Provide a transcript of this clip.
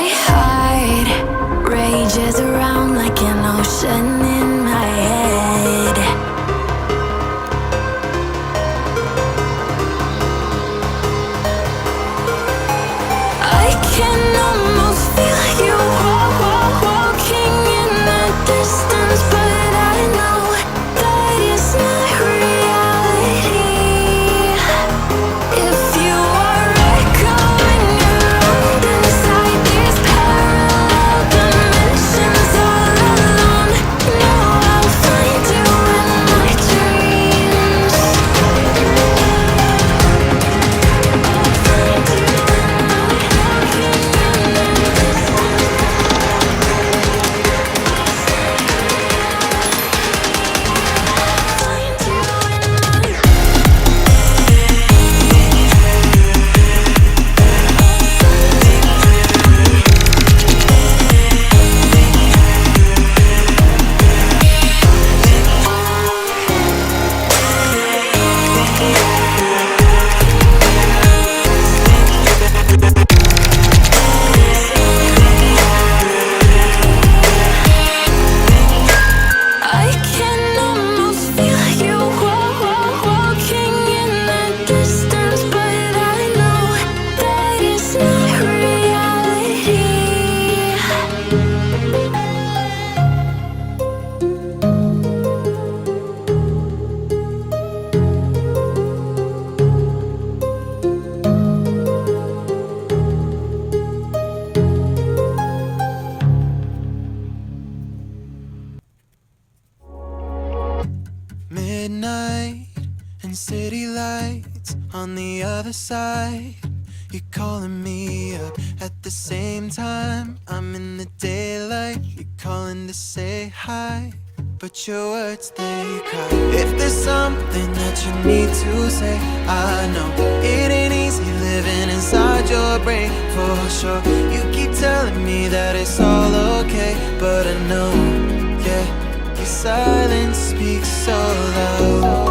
My heart rages around like an ocean in my head. I can almost feel you walking in the distance, but I know that it's not reality. If you are echoing around inside these parallel dimensions all alone, know I'll find you in my dreams. I'll find you in my walking in the distance. Find you in my I can almost feel you walking in the distance, but I know that it's not reality. Midnight and city lights on the other side. You're calling me up at the same time. I'm in the daylight. You're calling to say hi, but your words, they cry. If there's something that you need to say, I know it ain't easy living inside your brain, for sure. You keep telling me that it's all okay, but I know, yeah, your silence speaks so loud.